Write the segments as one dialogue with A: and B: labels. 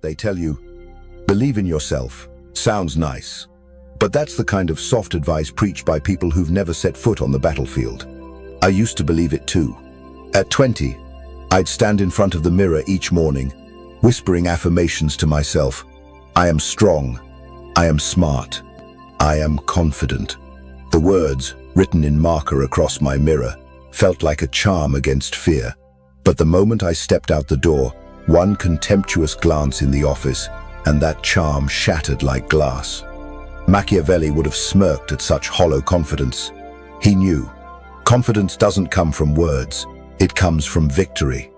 A: They tell you, believe in yourself. Sounds nice. But that's the kind of soft advice preached by people who've never set foot on the battlefield. I used to believe it too. At 20, I'd stand in front of the mirror each morning, whispering affirmations to myself. I am strong. I am smart. I am confident. The words, written in marker across my mirror, felt like a charm against fear. But the moment I stepped out the door, one contemptuous glance in the office, and that charm shattered like glass. Machiavelli would have smirked at such hollow confidence. He knew, confidence doesn't come from words, it comes from victory.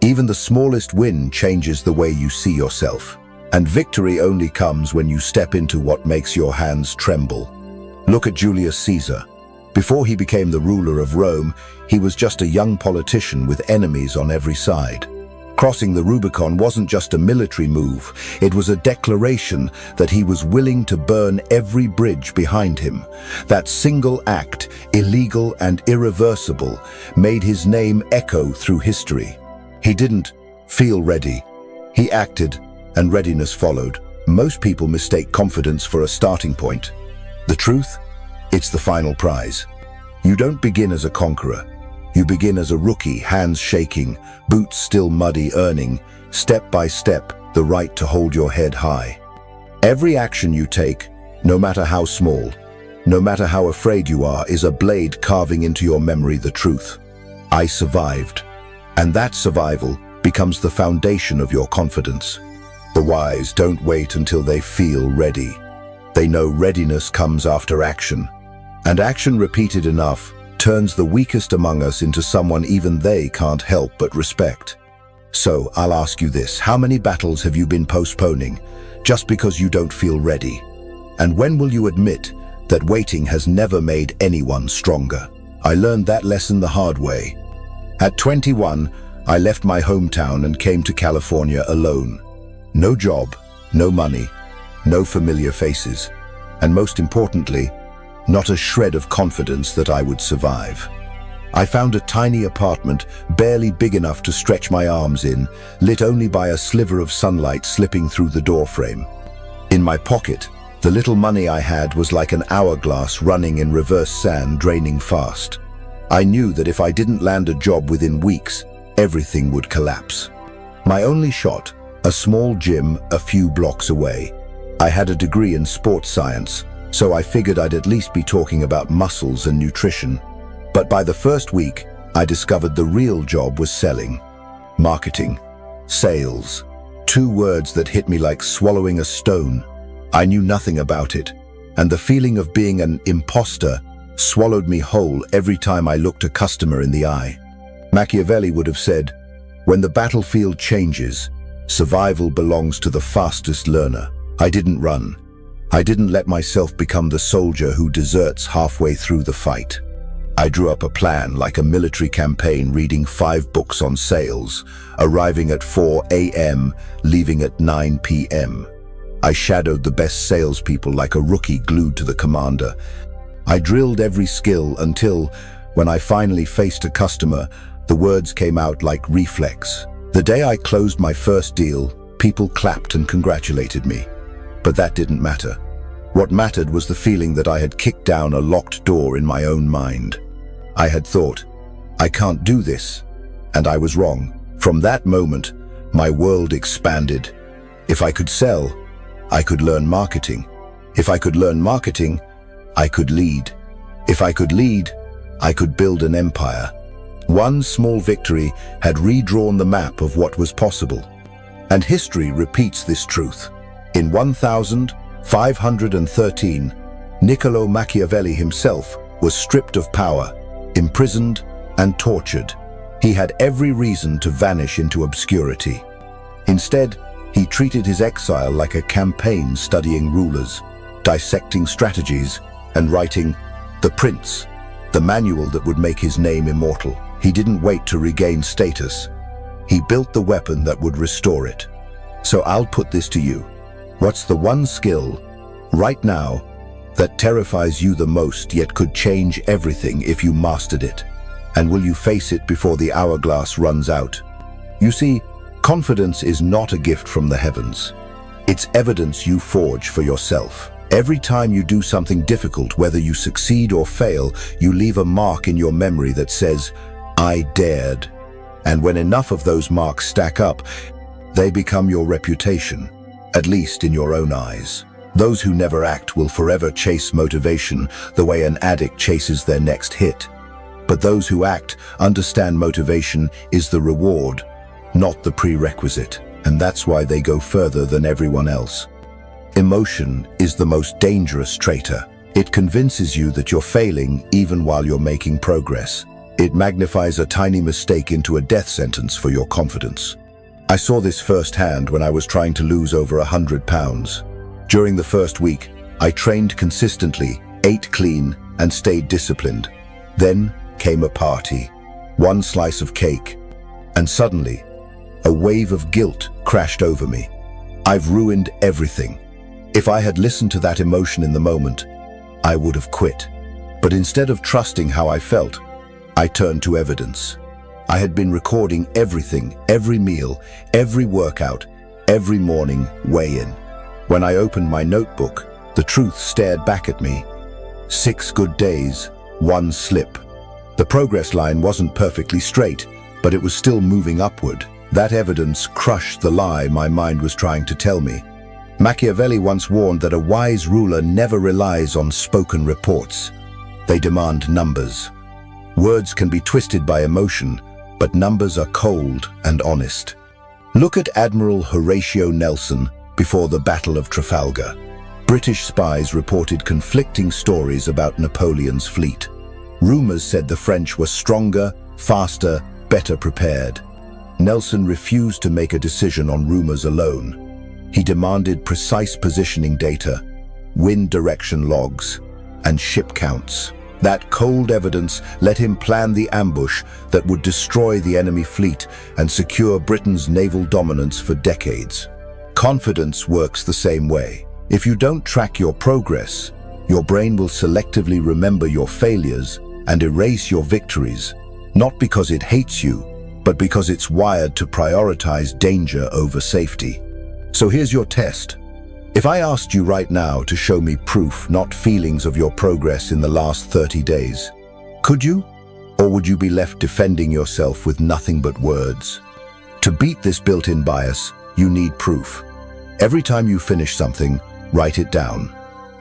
A: Even the smallest win changes the way you see yourself, and victory only comes when you step into what makes your hands tremble. Look at Julius Caesar. Before he became the ruler of Rome, he was just a young politician with enemies on every side. Crossing the Rubicon wasn't just a military move, it was a declaration that he was willing to burn every bridge behind him. That single act, illegal and irreversible, made his name echo through history. He didn't feel ready. He acted, and readiness followed. Most people mistake confidence for a starting point. The truth? It's the final prize. You don't begin as a conqueror. You begin as a rookie, hands shaking, boots still muddy, earning, step by step, the right to hold your head high. Every action you take, no matter how small, no matter how afraid you are, is a blade carving into your memory the truth. I survived. And that survival becomes the foundation of your confidence. The wise don't wait until they feel ready. They know readiness comes after action. And action repeated enough turns the weakest among us into someone even they can't help but respect. So I'll ask you this, how many battles have you been postponing just because you don't feel ready? And when will you admit that waiting has never made anyone stronger? I learned that lesson the hard way. At 21, I left my hometown and came to California alone. No job, no money, no familiar faces, and most importantly, not a shred of confidence that I would survive. I found a tiny apartment, barely big enough to stretch my arms in, lit only by a sliver of sunlight slipping through the doorframe. In my pocket, the little money I had was like an hourglass running in reverse sand, draining fast. I knew that if I didn't land a job within weeks, everything would collapse. My only shot, a small gym a few blocks away. I had a degree in sports science, so I figured I'd at least be talking about muscles and nutrition. But by the first week, I discovered the real job was selling. Marketing. Sales. Two words that hit me like swallowing a stone. I knew nothing about it, and the feeling of being an imposter swallowed me whole every time I looked a customer in the eye. Machiavelli would have said, when the battlefield changes, survival belongs to the fastest learner. I didn't run. I didn't let myself become the soldier who deserts halfway through the fight. I drew up a plan like a military campaign, reading 5 books on sales, arriving at 4 a.m., leaving at 9 p.m. I shadowed the best salespeople like a rookie glued to the commander. I drilled every skill until, when I finally faced a customer, the words came out like reflex. The day I closed my first deal, people clapped and congratulated me. But that didn't matter. What mattered was the feeling that I had kicked down a locked door in my own mind. I had thought, I can't do this, and I was wrong. From that moment, my world expanded. If I could sell, I could learn marketing. If I could learn marketing, I could lead. If I could lead, I could build an empire. One small victory had redrawn the map of what was possible. And history repeats this truth. In 1513, Niccolo Machiavelli himself was stripped of power, imprisoned and tortured. He had every reason to vanish into obscurity. Instead, he treated his exile like a campaign, studying rulers, dissecting strategies, and writing The Prince, the manual that would make his name immortal. He didn't wait to regain status. He built the weapon that would restore it. So I'll put this to you. What's the one skill, right now, that terrifies you the most yet could change everything if you mastered it? And will you face it before the hourglass runs out? You see, Confidence is not a gift from the heavens. It's evidence you forge for yourself. Every time you do something difficult, whether you succeed or fail, you leave a mark in your memory that says, "I dared." And when enough of those marks stack up, they become your reputation, at least in your own eyes. Those who never act will forever chase motivation the way an addict chases their next hit. But those who act understand motivation is the reward, not the prerequisite, and that's why they go further than everyone else. Emotion is the most dangerous traitor. It convinces you that you're failing even while you're making progress. It magnifies a tiny mistake into a death sentence for your confidence. I saw this firsthand when I was trying to lose over 100 pounds. During the first week, I trained consistently, ate clean, and stayed disciplined. Then came a party, one slice of cake, and suddenly, a wave of guilt crashed over me. I've ruined everything. If I had listened to that emotion in the moment, I would have quit. But instead of trusting how I felt, I turned to evidence. I had been recording everything, every meal, every workout, every morning weigh-in. When I opened my notebook, the truth stared back at me. 6 good days, 1 slip. The progress line wasn't perfectly straight, but it was still moving upward. That evidence crushed the lie my mind was trying to tell me. Machiavelli once warned that a wise ruler never relies on spoken reports. They demand numbers. Words can be twisted by emotion, but numbers are cold and honest. Look at Admiral Horatio Nelson before the Battle of Trafalgar. British spies reported conflicting stories about Napoleon's fleet. Rumors said the French were stronger, faster, better prepared. Nelson refused to make a decision on rumors alone. He demanded precise positioning data, wind direction logs, and ship counts. That cold evidence let him plan the ambush that would destroy the enemy fleet and secure Britain's naval dominance for decades. Confidence works the same way. If you don't track your progress, your brain will selectively remember your failures and erase your victories, not because it hates you, but because it's wired to prioritize danger over safety. So here's your test. If I asked you right now to show me proof, not feelings, of your progress in the last 30 days, could you? Or would you be left defending yourself with nothing but words? To beat this built-in bias, you need proof. Every time you finish something, write it down.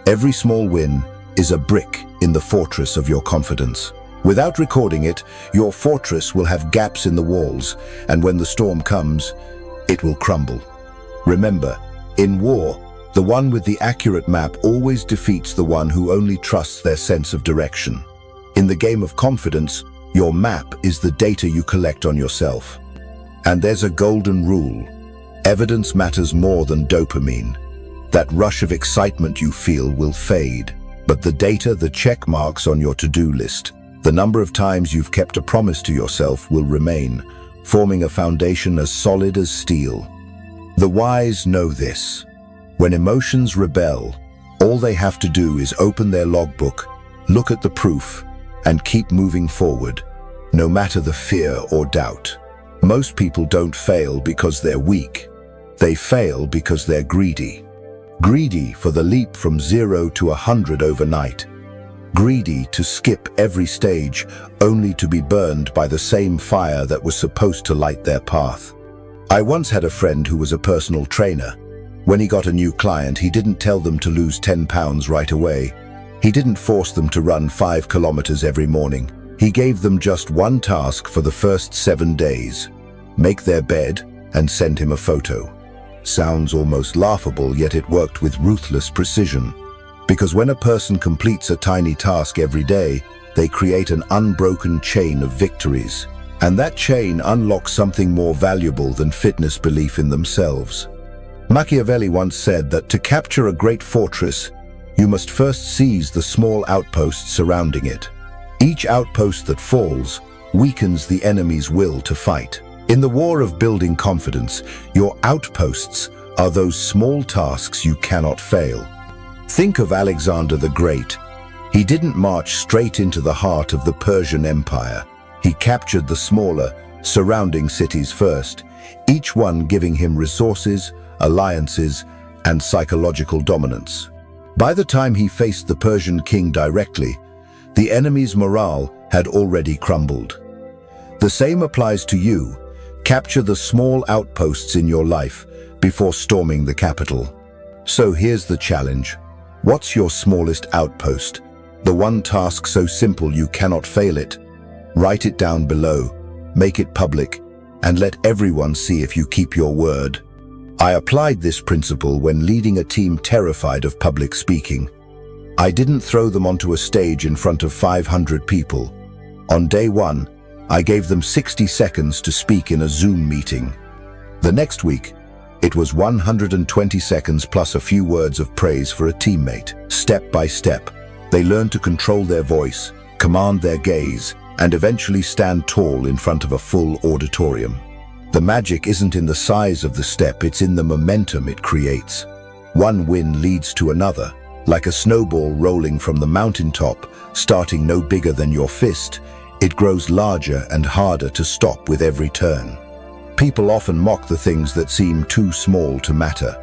A: Every small win is a brick in the fortress of your confidence. Without recording it, your fortress will have gaps in the walls, and when the storm comes, it will crumble. Remember, in war, the one with the accurate map always defeats the one who only trusts their sense of direction. In the game of confidence, your map is the data you collect on yourself. And there's a golden rule. Evidence matters more than dopamine. That rush of excitement you feel will fade, but the data, the check marks on your to-do list, the number of times you've kept a promise to yourself will remain, forming a foundation as solid as steel. The wise know this. When emotions rebel, all they have to do is open their logbook, look at the proof, and keep moving forward, no matter the fear or doubt. Most people don't fail because they're weak. They fail because they're greedy. Greedy for the leap from 0 to 100 overnight. Greedy to skip every stage only to be burned by the same fire that was supposed to light their path. I once had a friend who was a personal trainer. When he got a new client, he didn't tell them to lose 10 pounds right away. He didn't force them to run 5 kilometers every morning. He gave them just one task for the first 7 days. Make their bed and send him a photo. Sounds almost laughable, yet it worked with ruthless precision. Because when a person completes a tiny task every day, they create an unbroken chain of victories. And that chain unlocks something more valuable than fitness belief in themselves. Machiavelli once said that to capture a great fortress, you must first seize the small outposts surrounding it. Each outpost that falls weakens the enemy's will to fight. In the war of building confidence, your outposts are those small tasks you cannot fail. Think of Alexander the Great. He didn't march straight into the heart of the Persian Empire. He captured the smaller, surrounding cities first, each one giving him resources, alliances, and psychological dominance. By the time he faced the Persian king directly, the enemy's morale had already crumbled. The same applies to you. Capture the small outposts in your life before storming the capital. So here's the challenge. What's your smallest outpost? The one task so simple you cannot fail it? Write it down below, make it public, and let everyone see if you keep your word. I applied this principle when leading a team terrified of public speaking. I didn't throw them onto a stage in front of 500 people. On day one, I gave them 60 seconds to speak in a Zoom meeting. The next week, it was 120 seconds plus a few words of praise for a teammate. Step by step, they learned to control their voice, command their gaze, and eventually stand tall in front of a full auditorium. The magic isn't in the size of the step, it's in the momentum it creates. One win leads to another, like a snowball rolling from the mountaintop, starting no bigger than your fist. It grows larger and harder to stop with every turn. People often mock the things that seem too small to matter,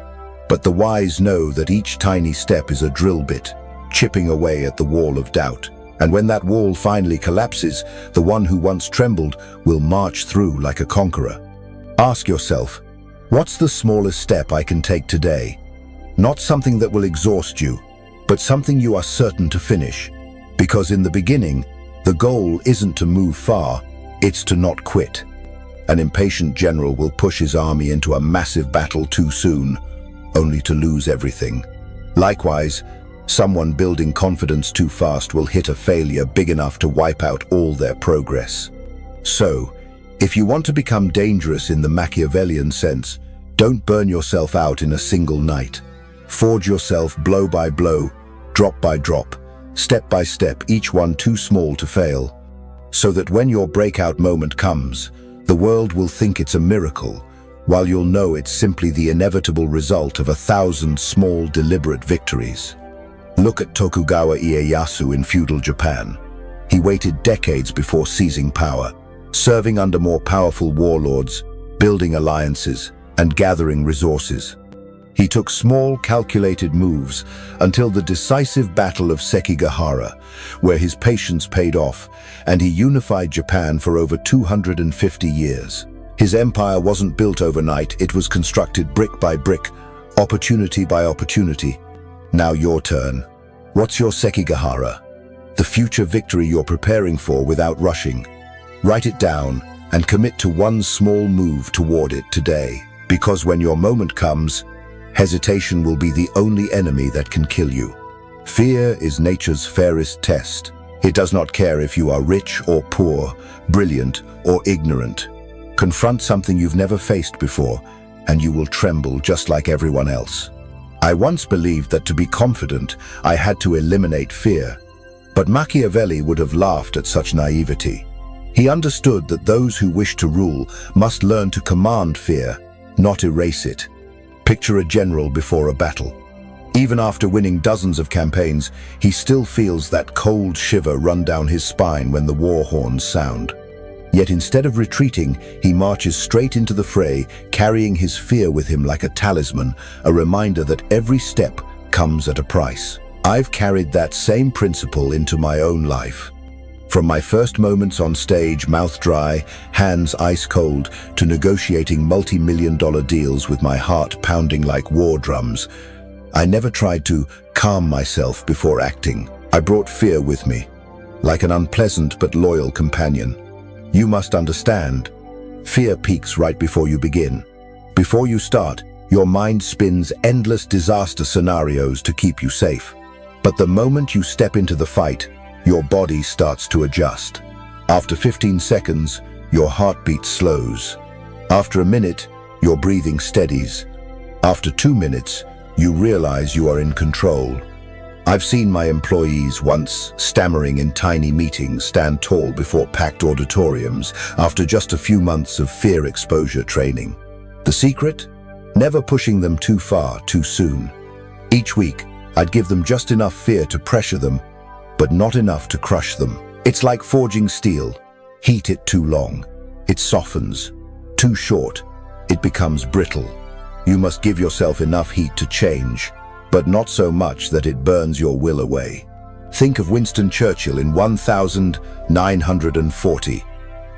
A: but the wise know that each tiny step is a drill bit, chipping away at the wall of doubt. And when that wall finally collapses, the one who once trembled will march through like a conqueror. Ask yourself, what's the smallest step I can take today? Not something that will exhaust you, but something you are certain to finish. Because in the beginning, the goal isn't to move far, it's to not quit. An impatient general will push his army into a massive battle too soon, only to lose everything. Likewise, someone building confidence too fast will hit a failure big enough to wipe out all their progress. So, if you want to become dangerous in the Machiavellian sense, don't burn yourself out in a single night. Forge yourself blow by blow, drop by drop, step by step, each one too small to fail, so that when your breakout moment comes, the world will think it's a miracle, while you'll know it's simply the inevitable result of 1,000 small, deliberate victories. Look at Tokugawa Ieyasu in feudal Japan. He waited decades before seizing power, serving under more powerful warlords, building alliances, and gathering resources. He took small, calculated moves until the decisive Battle of Sekigahara, where his patience paid off, and he unified Japan for over 250 years. His empire wasn't built overnight, it was constructed brick by brick, opportunity by opportunity. Now your turn. What's your Sekigahara? The future victory you're preparing for without rushing. Write it down and commit to one small move toward it today. Because when your moment comes, hesitation will be the only enemy that can kill you. Fear is nature's fairest test. It does not care if you are rich or poor, brilliant or ignorant. Confront something you've never faced before, and you will tremble just like everyone else. I once believed that to be confident, I had to eliminate fear. But Machiavelli would have laughed at such naivety. He understood that those who wish to rule must learn to command fear, not erase it. Picture a general before a battle. Even after winning dozens of campaigns, he still feels that cold shiver run down his spine when the war horns sound. Yet instead of retreating, he marches straight into the fray, carrying his fear with him like a talisman, a reminder that every step comes at a price. I've carried that same principle into my own life. From my first moments on stage, mouth dry, hands ice cold, to negotiating multi-million-dollar deals with my heart pounding like war drums, I never tried to calm myself before acting. I brought fear with me, like an unpleasant but loyal companion. You must understand, fear peaks right before you begin. Before you start, your mind spins endless disaster scenarios to keep you safe. But the moment you step into the fight, your body starts to adjust. After 15 seconds, your heartbeat slows. After a minute, your breathing steadies. After 2 minutes, you realize you are in control. I've seen my employees, once stammering in tiny meetings, stand tall before packed auditoriums after just a few months of fear exposure training. The secret? Never pushing them too far, too soon. Each week, I'd give them just enough fear to pressure them, but not enough to crush them. It's like forging steel. Heat it too long, it softens. Too short, it becomes brittle. You must give yourself enough heat to change, but not so much that it burns your will away. Think of Winston Churchill in 1940.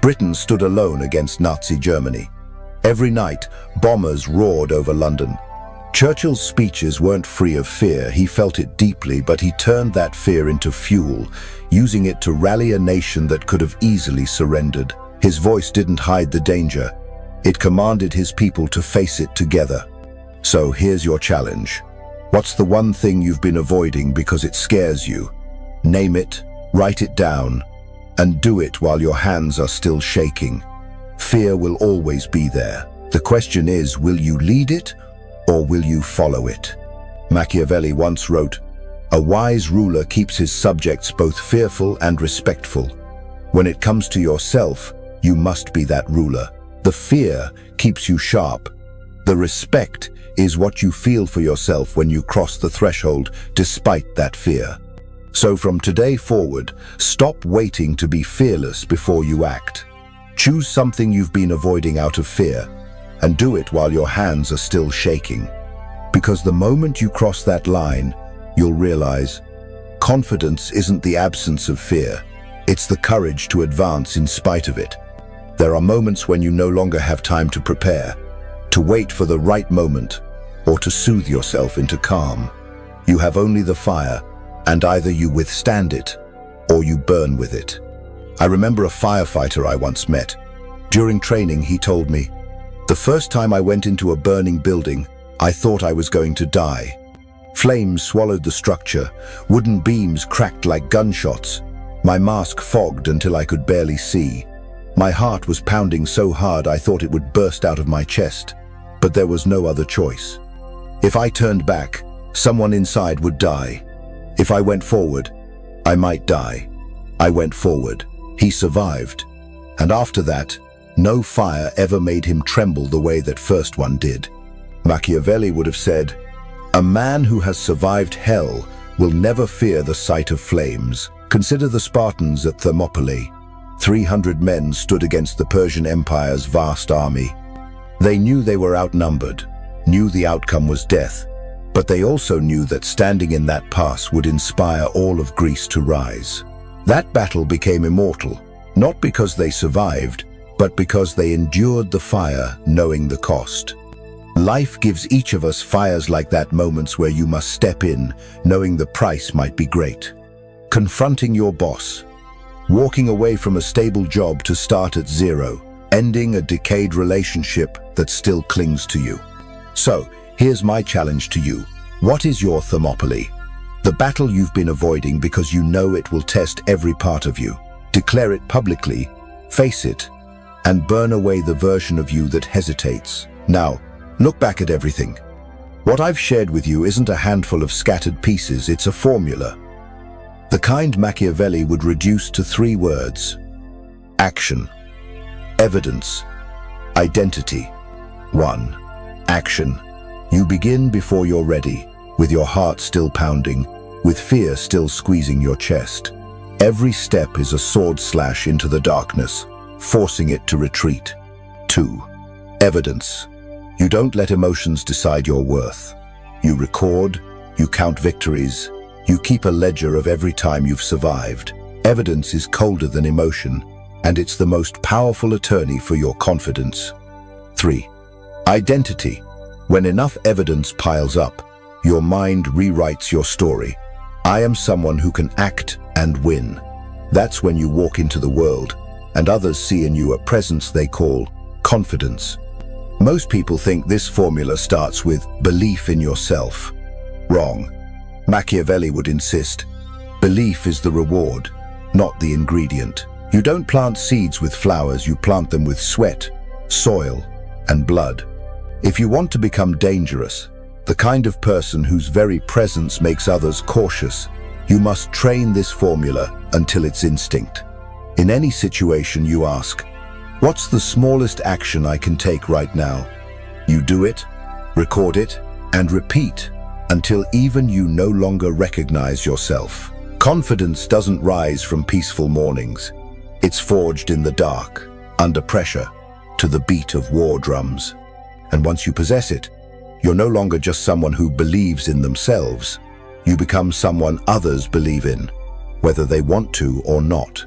A: Britain stood alone against Nazi Germany. Every night, bombers roared over London. Churchill's speeches weren't free of fear. He felt it deeply, but he turned that fear into fuel, using it to rally a nation that could have easily surrendered. His voice didn't hide the danger. It commanded his people to face it together. So here's your challenge. What's the one thing you've been avoiding because it scares you? Name it, write it down, and do it while your hands are still shaking. Fear will always be there. The question is, will you lead it or will you follow it? Machiavelli once wrote, "A wise ruler keeps his subjects both fearful and respectful." When it comes to yourself, you must be that ruler. The fear keeps you sharp. The respect is what you feel for yourself when you cross the threshold despite that fear. So from today forward, stop waiting to be fearless before you act. Choose something you've been avoiding out of fear, and do it while your hands are still shaking. Because the moment you cross that line, you'll realize confidence isn't the absence of fear, it's the courage to advance in spite of it. There are moments when you no longer have time to prepare, to wait for the right moment, or to soothe yourself into calm. You have only the fire, and either you withstand it, or you burn with it. I remember a firefighter I once met. During training, he told me, "The first time I went into a burning building, I thought I was going to die. Flames swallowed the structure, wooden beams cracked like gunshots. My mask fogged until I could barely see. My heart was pounding so hard I thought it would burst out of my chest, but there was no other choice. If I turned back, someone inside would die. If I went forward, I might die. I went forward. He survived. And after that, no fire ever made him tremble the way that first one did." Machiavelli would have said, "A man who has survived hell will never fear the sight of flames." Consider the Spartans at Thermopylae. 300 men stood against the Persian Empire's vast army. They knew they were outnumbered, knew the outcome was death, but they also knew that standing in that pass would inspire all of Greece to rise. That battle became immortal, not because they survived, but because they endured the fire, knowing the cost. Life gives each of us fires like that, moments where you must step in, knowing the price might be great. Confronting your boss, walking away from a stable job to start at zero, ending a decayed relationship that still clings to you. So, here's my challenge to you. What is your Thermopylae? The battle you've been avoiding because you know it will test every part of you. Declare it publicly, face it, and burn away the version of you that hesitates. Now, look back at everything. What I've shared with you isn't a handful of scattered pieces, it's a formula. The kind Machiavelli would reduce to 3 words: action, evidence, identity. 1. Action. You begin before you're ready, with your heart still pounding, with fear still squeezing your chest. Every step is a sword slash into the darkness, forcing it to retreat. 2. Evidence. You don't let emotions decide your worth. You record, you count victories, you keep a ledger of every time you've survived. Evidence is colder than emotion, and it's the most powerful attorney for your confidence. 3. Identity. When enough evidence piles up, your mind rewrites your story. I am someone who can act and win. That's when you walk into the world, and others see in you a presence they call confidence. Most people think this formula starts with belief in yourself. Wrong. Machiavelli would insist, belief is the reward, not the ingredient. You don't plant seeds with flowers, you plant them with sweat, soil, and blood. If you want to become dangerous, the kind of person whose very presence makes others cautious, you must train this formula until it's instinct. In any situation you ask, what's the smallest action I can take right now? You do it, record it, and repeat until even you no longer recognize yourself. Confidence doesn't rise from peaceful mornings. It's forged in the dark. under pressure, to the beat of war drums. And once you possess it, you're no longer just someone who believes in themselves. You become someone others believe in, whether they want to or not.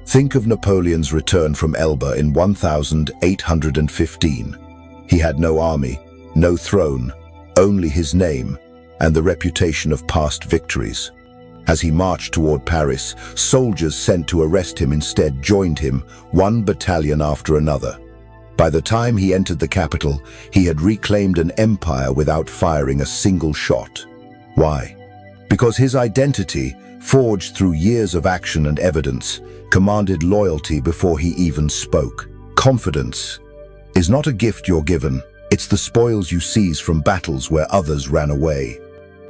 A: Think of Napoleon's return from Elba in 1815. He had no army, no throne, only his name and the reputation of past victories. As he marched toward Paris, soldiers sent to arrest him instead joined him, one battalion after another. By the time he entered the capital, he had reclaimed an empire without firing a single shot. Why? Because his identity, forged through years of action and evidence, commanded loyalty before he even spoke. Confidence is not a gift you're given, it's the spoils you seize from battles where others ran away.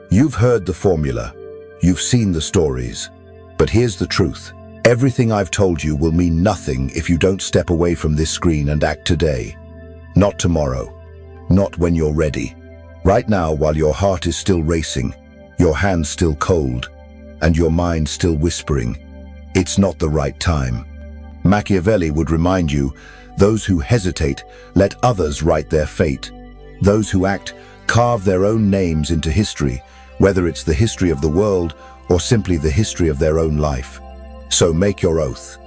A: You've heard the formula, you've seen the stories, but here's the truth. Everything I've told you will mean nothing if you don't step away from this screen and act today. Not tomorrow, not when you're ready. Right now, while your heart is still racing, your hands still cold, and your mind still whispering, it's not the right time. Machiavelli would remind you, those who hesitate let others write their fate. Those who act carve their own names into history, whether it's the history of the world or simply the history of their own life. So make your oath.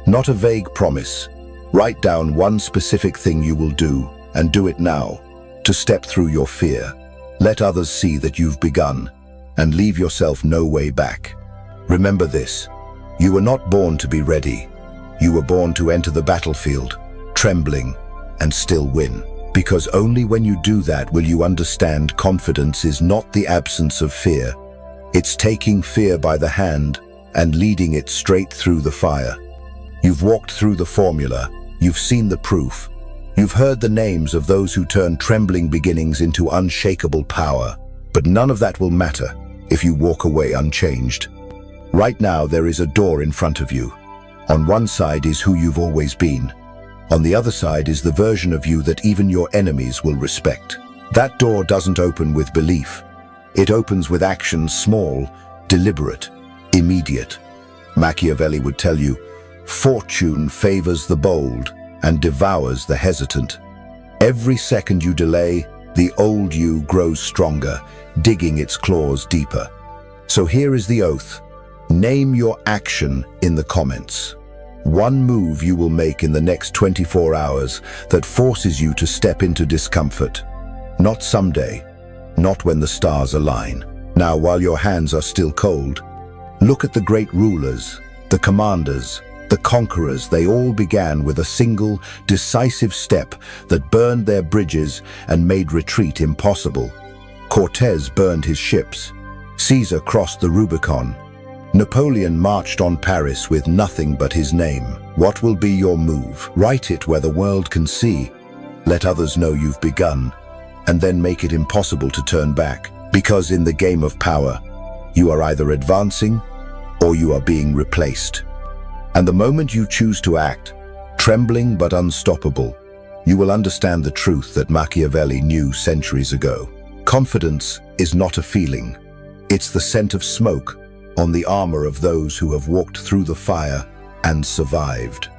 A: Not a vague promise. Write down one specific thing you will do, and do it now, to step through your fear. Let others see that you've begun, and leave yourself no way back. Remember this, you were not born to be ready. You were born to enter the battlefield, trembling, and still win. Because only when you do that will you understand confidence is not the absence of fear. It's taking fear by the hand and leading it straight through the fire. You've walked through the formula, you've seen the proof, you've heard the names of those who turn trembling beginnings into unshakable power, but none of that will matter if you walk away unchanged. Right now there is a door in front of you. On one side is who you've always been. On the other side is the version of you that even your enemies will respect. That door doesn't open with belief. It opens with action, small, deliberate, immediate. Machiavelli would tell you, fortune favors the bold and devours the hesitant. Every second you delay, the old you grows stronger, digging its claws deeper. So here is the oath. Name your action in the comments. One move you will make in the next 24 hours that forces you to step into discomfort. Not someday, not when the stars align. Now, while your hands are still cold, look at the great rulers, the commanders, the conquerors. They all began with a single, decisive step that burned their bridges and made retreat impossible. Cortez burned his ships. Caesar crossed the Rubicon. Napoleon marched on Paris with nothing but his name. What will be your move? Write it where the world can see. Let others know you've begun, and then make it impossible to turn back. Because in the game of power, you are either advancing or you are being replaced. And the moment you choose to act, trembling but unstoppable, you will understand the truth that Machiavelli knew centuries ago. Confidence is not a feeling. It's the scent of smoke on the armor of those who have walked through the fire and survived.